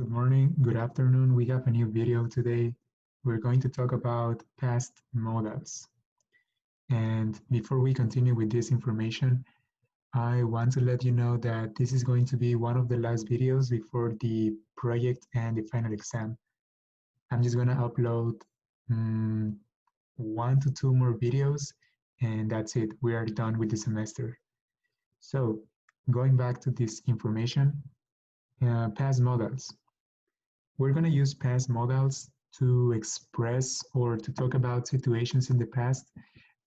Good morning, good afternoon. We have a new video today. We're going to talk about past modals. And before we continue with this information, I want to let you know that this is going to be one of the last videos before the project and the final exam. I'm just going to upload 1 to 2 more videos, and that's it. We are done with the semester. So, going back to this information, past modals. We're going to use past modals to express or to talk about situations in the past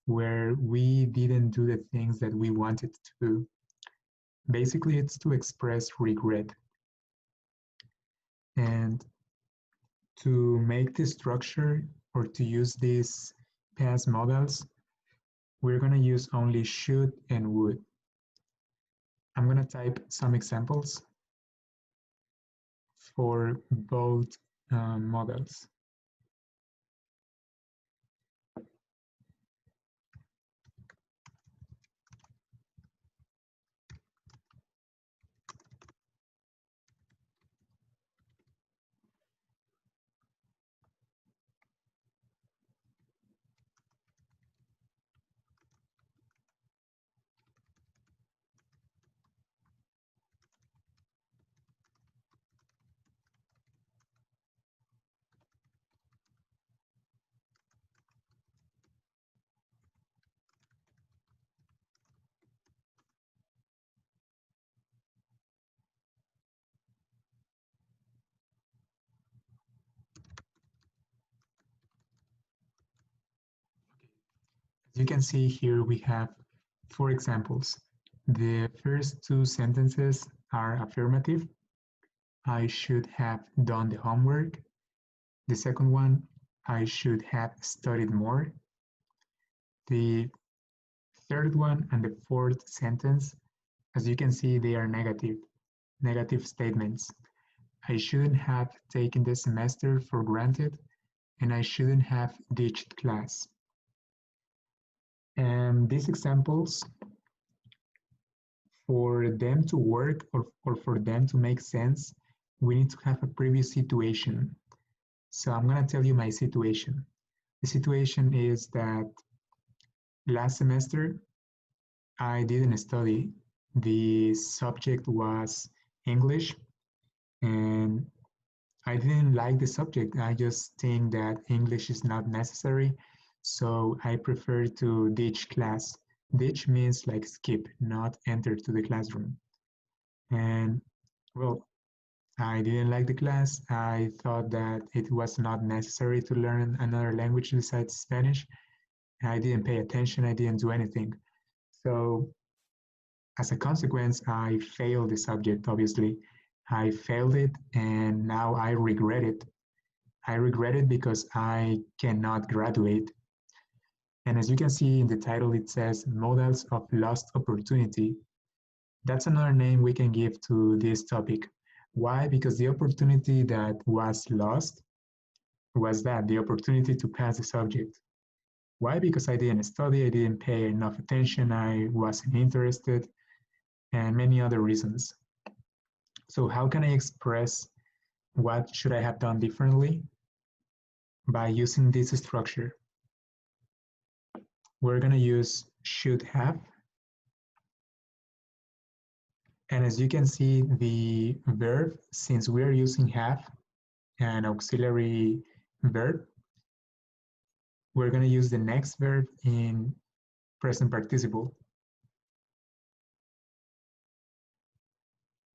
where we didn't do the things that we wanted to do. Basically, it's to express regret. And to make this structure or to use these past modals, we're going to use only should and would. I'm going to type some examples for both models. As you can see here, we have 4 examples. The first 2 sentences are affirmative. I should have done the homework. The second one, I should have studied more. The third one and the fourth sentence, as you can see, they are negative statements. I shouldn't have taken the semester for granted, and I shouldn't have ditched class. And these examples, for them to work or for them to make sense, we need to have a previous situation. So I'm going to tell you my situation. The situation is that last semester, I didn't study. The subject was English, and I didn't like the subject. I just think that English is not necessary, so I prefer to ditch class. Ditch means like skip, not enter to the classroom. And well, I didn't like the class. I thought that it was not necessary to learn another language besides Spanish. I didn't pay attention. I didn't do anything. So as a consequence, I failed the subject, obviously. I failed it and now I regret it. I regret it because I cannot graduate. And as you can see in the title, it says Modals of Lost Opportunity. That's another name we can give to this topic. Why? Because the opportunity that was lost was the opportunity to pass the subject. Why? Because I didn't study, I didn't pay enough attention, I wasn't interested, and many other reasons. So how can I express what should I have done differently? By using this structure. We're going to use should have. And as you can see, the verb, since we are using have, an auxiliary verb, we're going to use the next verb in present participle.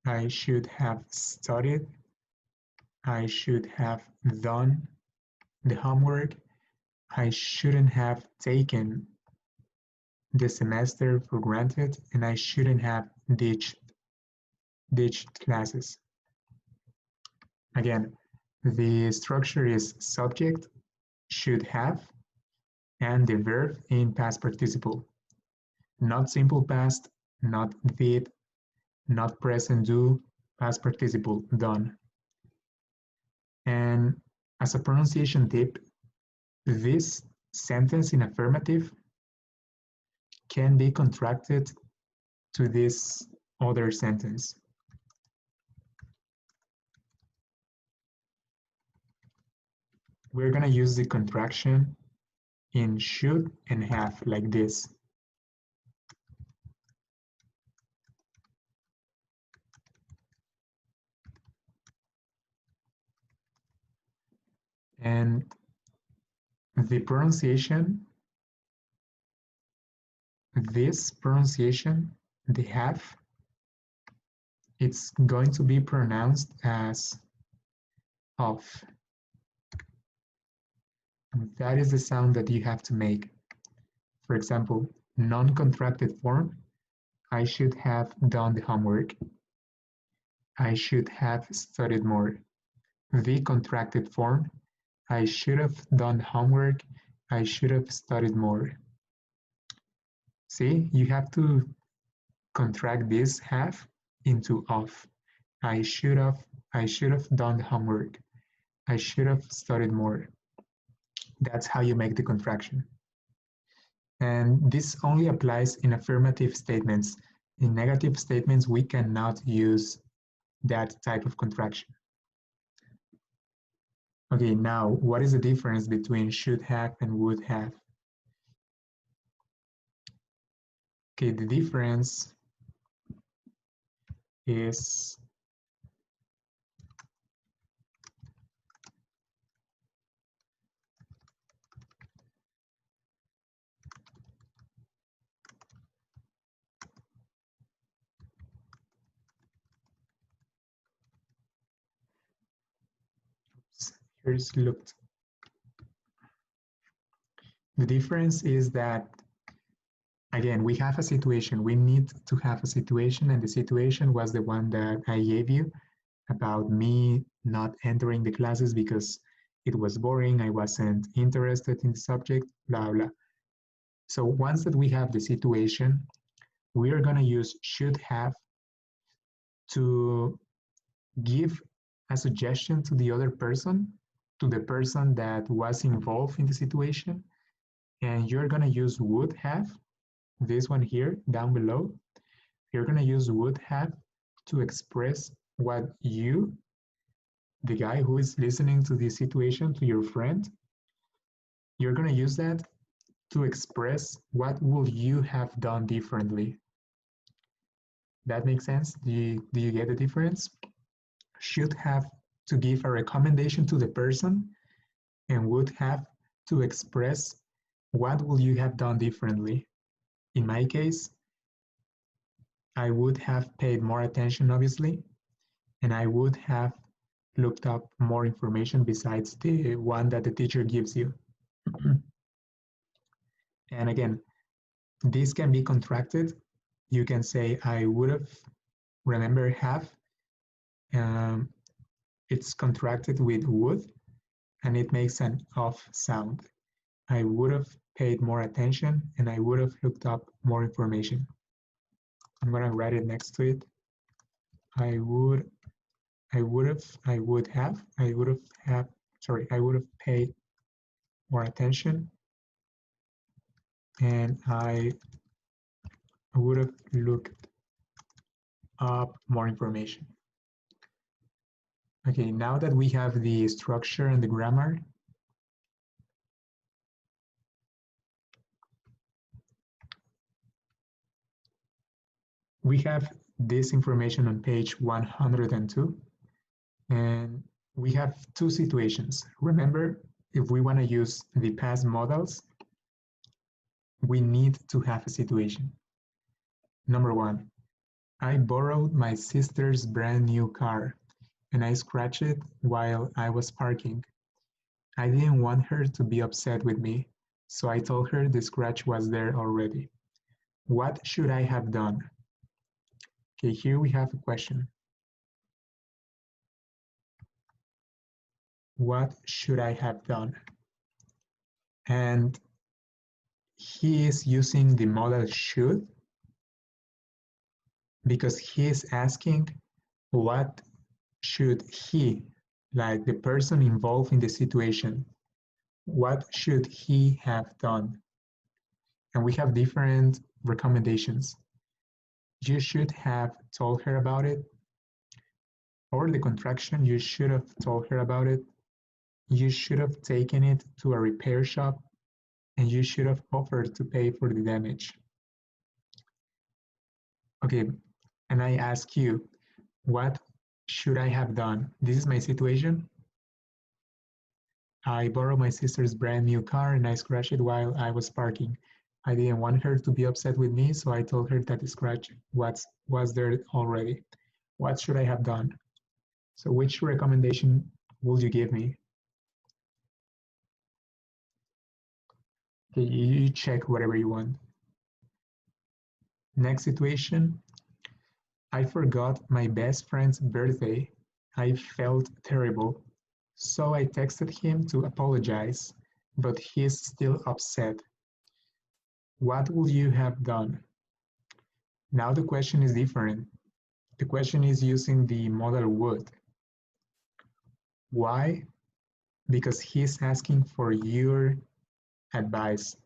I should have studied. I should have done the homework. I shouldn't have taken the semester for granted, and I shouldn't have ditched classes. Again, the structure is subject, should have, and the verb in past participle. Not simple past, not did, not present do, past participle, done. And as a pronunciation tip, this sentence in affirmative can be contracted to this other sentence. we're gonna use the contraction in should and have like this. And the pronunciation, this pronunciation, the have, it's going to be pronounced as of. That is the sound that you have to make. For example, non-contracted form, I should have done the homework. I should have studied more. The contracted form, I should have done homework. I should have studied more. See, you have to contract this have into of. I should have, I should have done the homework. I should have studied more. That's how you make the contraction. And this only applies in affirmative statements. In negative statements, we cannot use that type of contraction. Okay, now what is the difference between should have and would have? Okay, the difference is here's looked. The difference is that again, we have a situation. We need to have a situation, and the situation was the one that I gave you about me not entering the classes because it was boring, I wasn't interested in the subject, blah, blah. So once that we have the situation, we are going to use should have to give a suggestion to the other person, to the person that was involved in the situation. And you're going to use would have, this one here down below. You're going to use would have to express what you, the guy who is listening to this situation, to your friend, you're going to use that to express what will you have done differently. That makes sense? Do you get the difference? Should have to give a recommendation to the person and would have to express what will you have done differently. In my case, I would have paid more attention, obviously, and I would have looked up more information besides the one that the teacher gives you. And again, this can be contracted. You can say, I would have, remember have, it's contracted with would, and it makes an of sound. I would have paid more attention and I would have looked up more information. I'm gonna write it next to it. I would have paid more attention and I would have looked up more information. Okay, now that we have the structure and the grammar, we have this information on page 102, and we have two situations. Remember, if we want to use the past modals, we need to have a situation. Number one, I borrowed my sister's brand new car and I scratched it while I was parking. I didn't want her to be upset with me, so I told her the scratch was there already. What should I have done? Okay, here we have a question. What should I have done? And he is using the modal should because he is asking what should he, like the person involved in the situation, what should he have done? And we have different recommendations. You should have told her about it, or the contraction, you should have told her about it. You should have taken it to a repair shop and you should have offered to pay for the damage. Okay, and I ask you, what should I have done? This is my situation. I borrowed my sister's brand new car and I scratched it while I was parking. I didn't want her to be upset with me, so I told her that the scratch was there already. What should I have done? So which recommendation would you give me? Okay, you check whatever you want. Next situation, I forgot my best friend's birthday. I felt terrible. So I texted him to apologize, but he's still upset. What would you have done? Now the question is different. The question is using the modal would. Why? Because he's asking for your advice.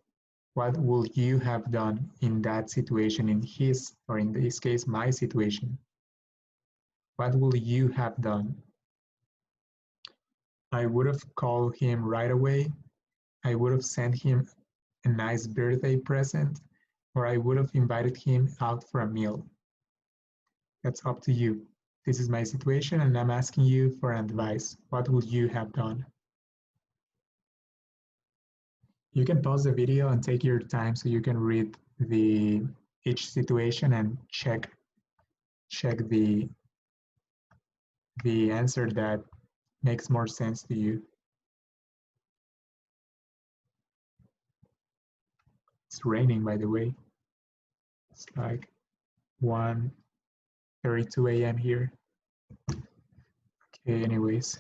What would you have done in that situation, in his, or in this case, my situation? What would you have done? I would have called him right away. I would have sent him a nice birthday present, or I would have invited him out for a meal. That's up to you. This is my situation and I'm asking you for advice. What would you have done? You can pause the video and take your time so you can read each situation and check the answer that makes more sense to you. It's raining, by the way. It's like 1:32 a.m. here. Okay, anyways.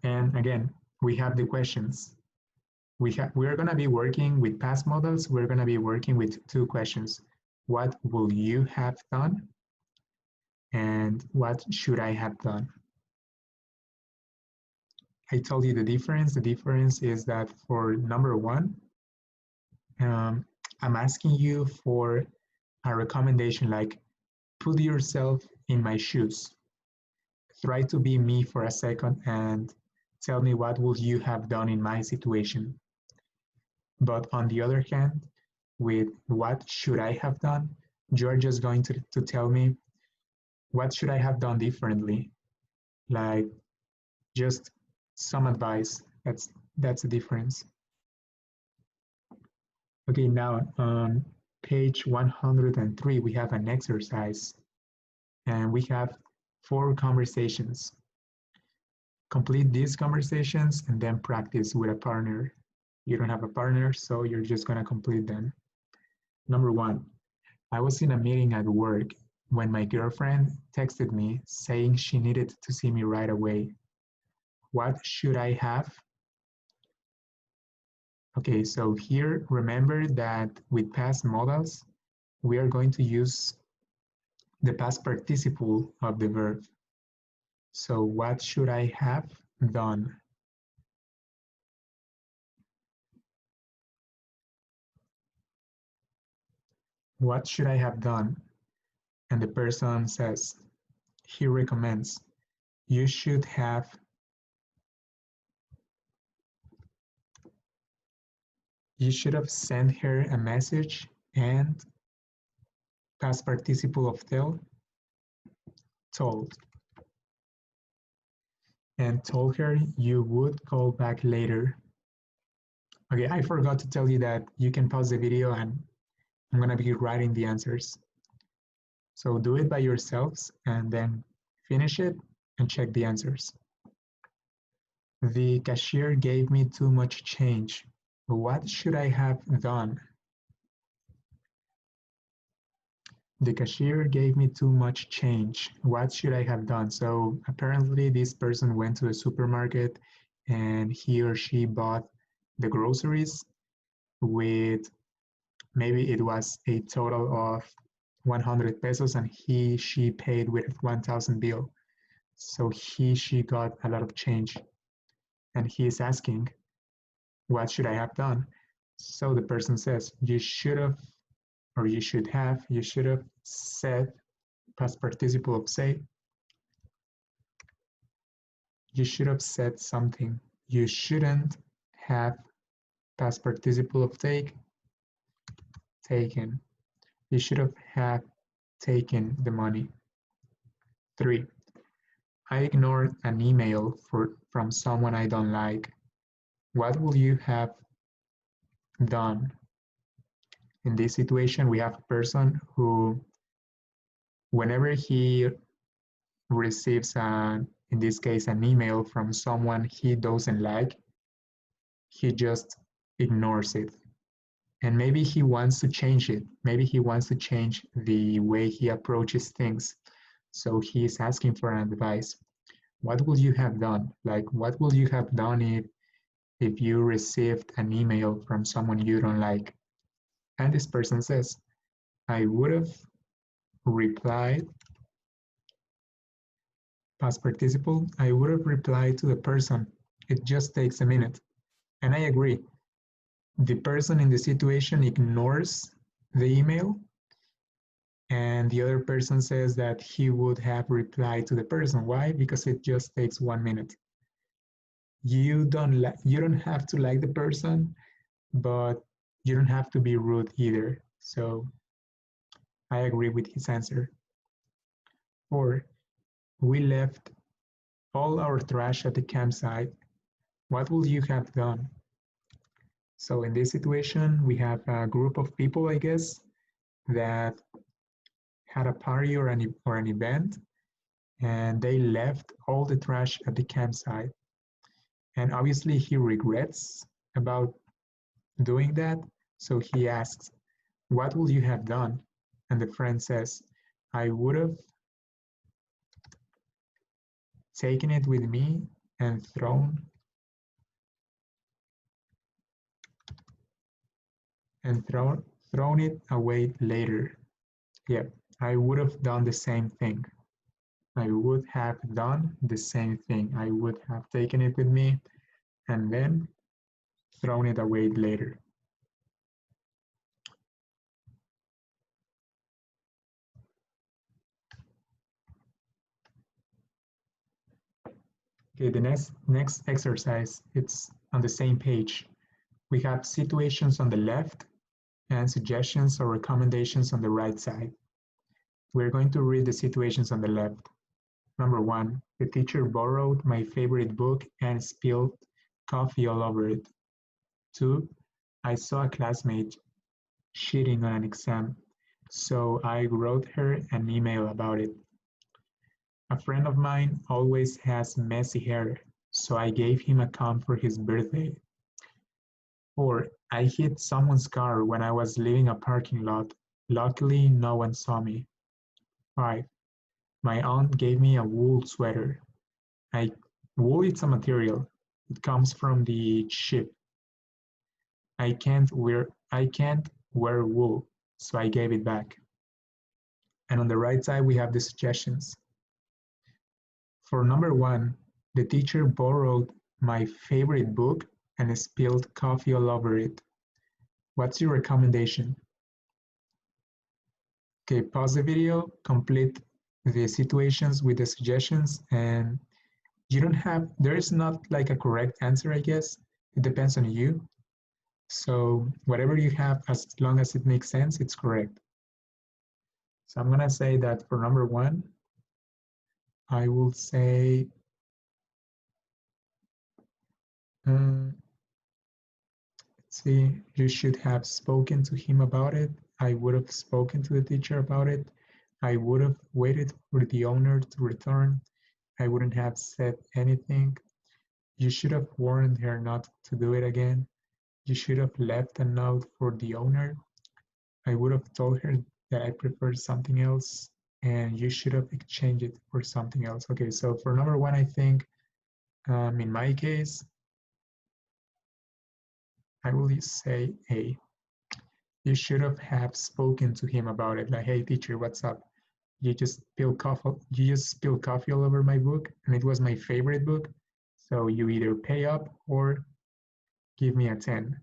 And again, we have the questions. We're going to be working with past models. We're going to be working with two questions. What will you have done? And what should I have done? I told you the difference. The difference is that for number one, I'm asking you for a recommendation like put yourself in my shoes. Try to be me for a second and tell me what would you have done in my situation. But on the other hand, with what should I have done, you're just going to tell me what should I have done differently? Like just some advice. That's the difference. Okay, now on page 103, we have an exercise and we have 4 conversations. Complete these conversations and then practice with a partner. You don't have a partner, so you're just gonna complete them. Number 1, I was in a meeting at work when my girlfriend texted me saying she needed to see me right away. What should I have? Okay, so here remember that with past modals, we are going to use the past participle of the verb. So what should I have done? What should I have done? And the person says, he recommends, you should have sent her a message and past participle of tell, told. And told her you would call back later. Okay, I forgot to tell you that you can pause the video and I'm gonna be writing the answers. So do it by yourselves and then finish it and check the answers. The cashier gave me too much change. What should I have done? The cashier gave me too much change. What should I have done? So apparently this person went to a supermarket and he or she bought the groceries with maybe it was a total of 100 pesos and she paid with 1,000 bill. So she got a lot of change and he is asking, what should I have done? So the person says, you should have said past participle of say, you should have said something. You shouldn't have past participle of taken. You should have taken the money. 3. I ignored an email from someone I don't like. What will you have done? In this situation, we have a person who, whenever he receives, in this case, an email from someone he doesn't like, he just ignores it. And maybe he wants to change it. Maybe he wants to change the way he approaches things. So he is asking for an advice. What would you have done? Like, what would you have done if you received an email from someone you don't like? And this person says, I would have replied, past participle, I would have replied to the person. It just takes a minute. And I agree. The person in the situation ignores the email, and the other person says that he would have replied to the person. Why? Because it just takes 1 minute. You don't have to like the person, but you don't have to be rude either. So I agree with his answer. 4. We left all our trash at the campsite. What would you have done? So in this situation, we have a group of people, I guess, that had a party or an event, and they left all the trash at the campsite. And obviously he regrets about doing that. So he asks, what would you have done? And the friend says, I would have taken it with me and thrown it away later. Yeah, I would have done the same thing. I would have done the same thing. I would have taken it with me and then thrown it away later. Okay, the next exercise, it's on the same page. We have situations on the left and suggestions or recommendations on the right side. We're going to read the situations on the left. Number 1, the teacher borrowed my favorite book and spilled coffee all over it. 2, I saw a classmate cheating on an exam, so I wrote her an email about it. A friend of mine always has messy hair, so I gave him a comb for his birthday. 4, I hit someone's car when I was leaving a parking lot. Luckily, no one saw me. 5, my aunt gave me a wool sweater. Wool is a material. It comes from the ship. I can't wear wool, so I gave it back. And on the right side, we have the suggestions. For number 1, the teacher borrowed my favorite book and spilled coffee all over it. What's your recommendation? Okay, pause the video, complete the situations with the suggestions, and there is not like a correct answer, I guess. It depends on you. So whatever you have, as long as it makes sense, it's correct. So I'm gonna say that for number 1, I will say, let's see, you should have spoken to him about it. I would have spoken to the teacher about it. I would have waited for the owner to return. I wouldn't have said anything. You should have warned her not to do it again. You should have left a note for the owner. I would have told her that I prefer something else, and you should have exchanged it for something else. Okay, so for number 1, I think, in my case, I will say A. You should have spoken to him about it. Like, hey, teacher, what's up? You just spilled coffee all over my book, and it was my favorite book. So you either pay up or give me a 10.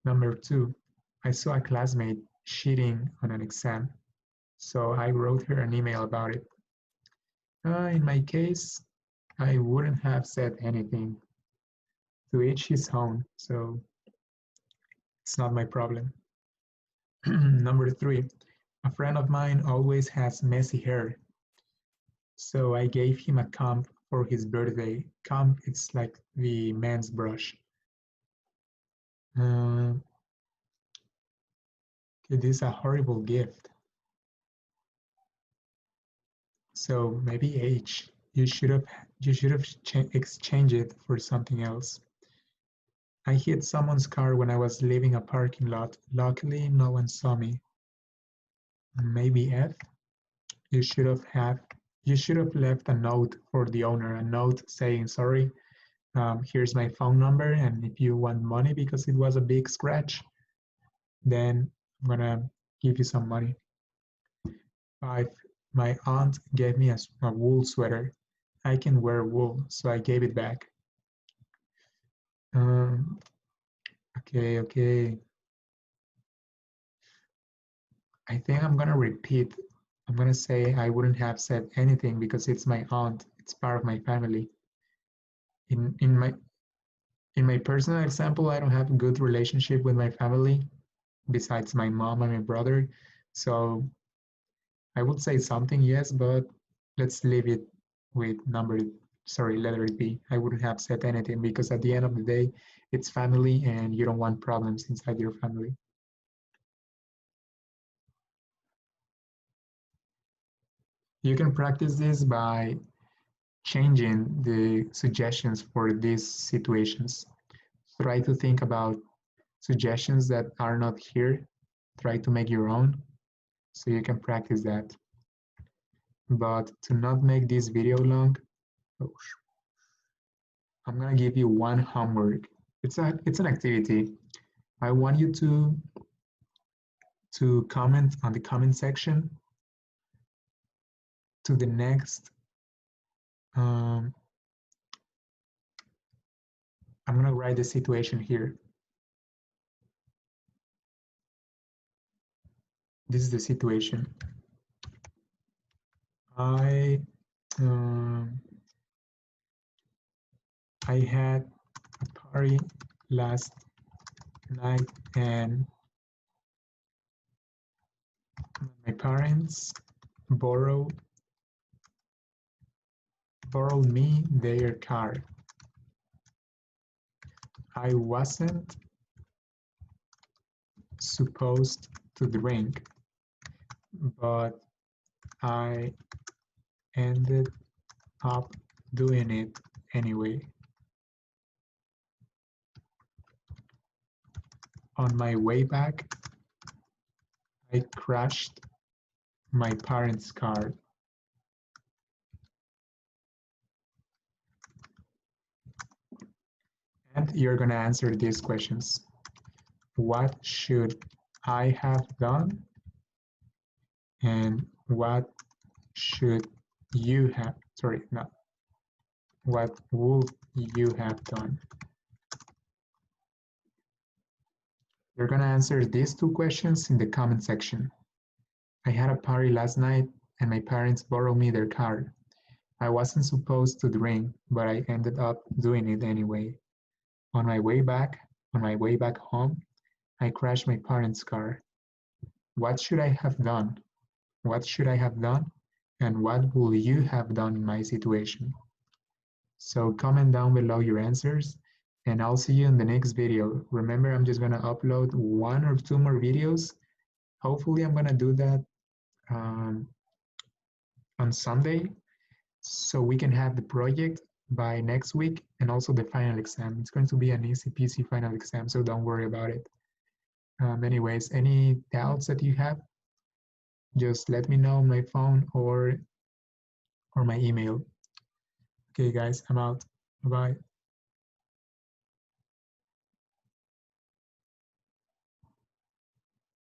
Number 2, I saw a classmate cheating on an exam, so I wrote her an email about it. In my case, I wouldn't have said anything. To each his own, so it's not my problem. Number three, a friend of mine always has messy hair, so I gave him a comb for his birthday. Comb, it's like the man's brush. Uh, it is a horrible gift. So maybe H. You should have exchanged it for something else. I hit someone's car when I was leaving a parking lot. Luckily, no one saw me. Maybe F. You should have have you should have left a note for the owner, a note saying, "Sorry, here's my phone number, and if you want money because it was a big scratch, then I'm gonna give you some money." 5. My aunt gave me a wool sweater. I can wear wool, so I gave it back. Um, okay. I think I'm gonna repeat. I'm gonna say I wouldn't have said anything because it's my aunt. It's part of my family. In my personal example, I don't have a good relationship with my family besides my mom and my brother. So I would say something, yes, but let's leave it with letter B. I wouldn't have said anything because at the end of the day, it's family and you don't want problems inside your family. You can practice this by changing the suggestions for these situations. Try to think about suggestions that are not here. Try to make your own so you can practice that. But to not make this video long, I'm gonna give you one homework. It's an activity. I want you to comment on the comment section to the next. Um, I'm gonna write the situation here. This is the situation. I um, I had a party last night and my parents borrowed me their car. I wasn't supposed to drink, but I ended up doing it anyway. On my way back, I crashed my parents' car. And you're going to answer these questions. What should I have done? And what should you have, sorry, no, what would you have done? You're going to answer these two questions in the comment section. I had a party last night and my parents borrowed me their car. I wasn't supposed to drink, but I ended up doing it anyway. On my way back, home, I crashed my parents' car. What should I have done? What should I have done? And what would you have done in my situation? So comment down below your answers and I'll see you in the next video. Remember, I'm just gonna upload 1 or 2 more videos. Hopefully I'm gonna do that um, on Sunday so we can have the project by next week and also the final exam. It's going to be an easy peasy final exam, so don't worry about it. Anyways, any doubts that you have, just let me know on my phone or my email. Okay, guys, I'm out. Bye-bye.